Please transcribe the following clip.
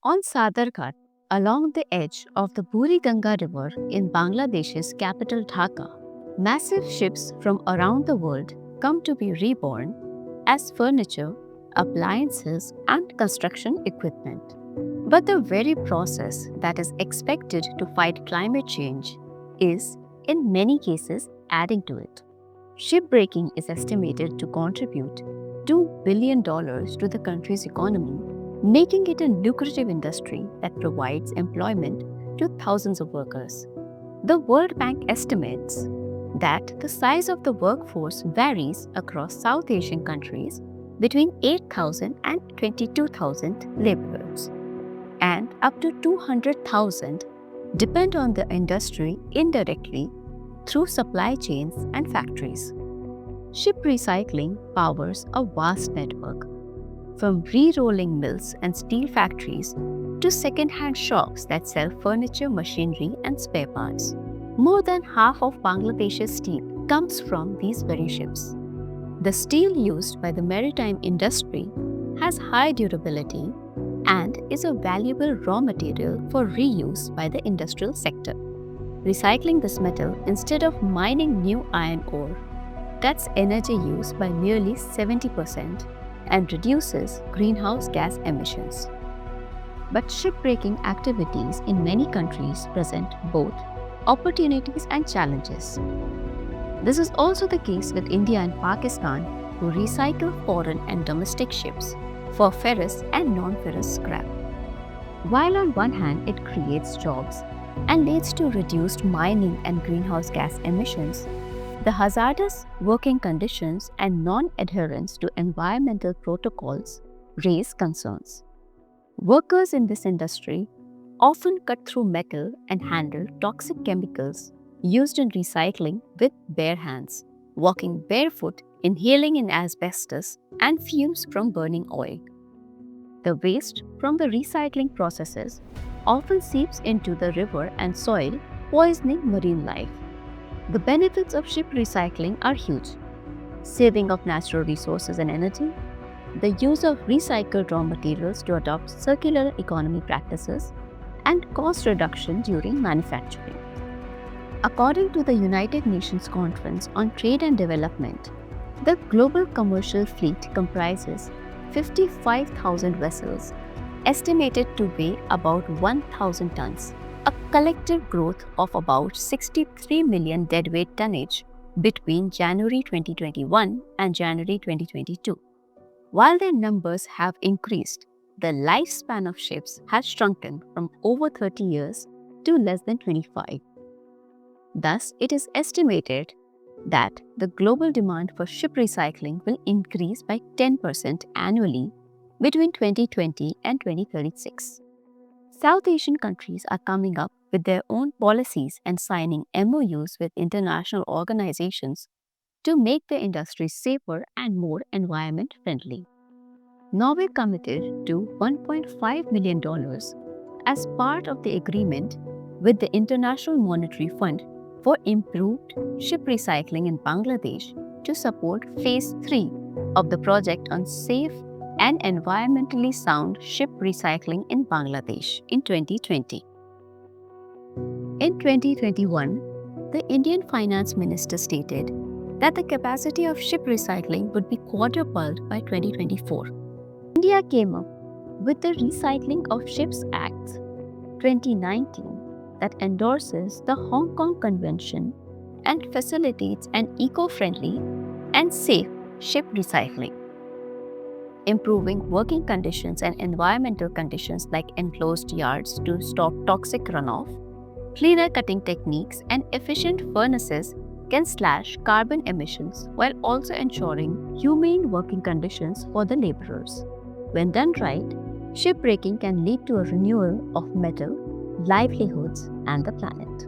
On Sadarghat, along the edge of the Buriganga River in Bangladesh's capital Dhaka, massive ships from around the world come to be reborn as furniture, appliances, and construction equipment. But the very process that is expected to fight climate change is, in many cases, adding to it. Shipbreaking is estimated to contribute $2 billion to the country's economy, making it a lucrative industry that provides employment to thousands of workers. The World Bank estimates that the size of the workforce varies across South Asian countries between 8,000 and 22,000 laborers, and up to 200,000 depend on the industry indirectly through supply chains and factories. Ship recycling powers a vast network, from re-rolling mills and steel factories to second-hand shops that sell furniture, machinery, and spare parts. More than half of Bangladesh's steel comes from these very ships. The steel used by the maritime industry has high durability and is a valuable raw material for reuse by the industrial sector. Recycling this metal instead of mining new iron ore cuts energy use by nearly 70% and reduces greenhouse gas emissions. But shipbreaking activities in many countries present both opportunities and challenges. This is also the case with India and Pakistan, who recycle foreign and domestic ships for ferrous and non-ferrous scrap. While on one hand it creates jobs and leads to reduced mining and greenhouse gas emissions, the hazardous working conditions and non-adherence to environmental protocols raise concerns. Workers in this industry often cut through metal and handle toxic chemicals used in recycling with bare hands, walking barefoot, inhaling in asbestos and fumes from burning oil. The waste from the recycling processes often seeps into the river and soil, poisoning marine life. The benefits of ship recycling are huge: saving of natural resources and energy, the use of recycled raw materials to adopt circular economy practices, and cost reduction during manufacturing. According to the United Nations Conference on Trade and Development, the global commercial fleet comprises 55,000 vessels, estimated to weigh about 1,000 tons, a collective growth of about 63 million deadweight tonnage between January 2021 and January 2022. While their numbers have increased, the lifespan of ships has shrunken from over 30 years to less than 25. Thus, it is estimated that the global demand for ship recycling will increase by 10% annually between 2020 and 2036. South Asian countries are coming up with their own policies and signing MOUs with international organizations to make the industry safer and more environment friendly. Norway committed to $1.5 million as part of the agreement with the International Monetary Fund for improved ship recycling in Bangladesh to support Phase 3 of the project on safe and environmentally sound ship recycling in Bangladesh in 2020. In 2021, the Indian Finance Minister stated that the capacity of ship recycling would be quadrupled by 2024. India came up with the Recycling of Ships Act 2019 that endorses the Hong Kong Convention and facilitates an eco-friendly and safe ship recycling, improving working conditions and environmental conditions like enclosed yards to stop toxic runoff. Cleaner cutting techniques and efficient furnaces can slash carbon emissions while also ensuring humane working conditions for the laborers. When done right, shipbreaking can lead to a renewal of metal, livelihoods, and the planet.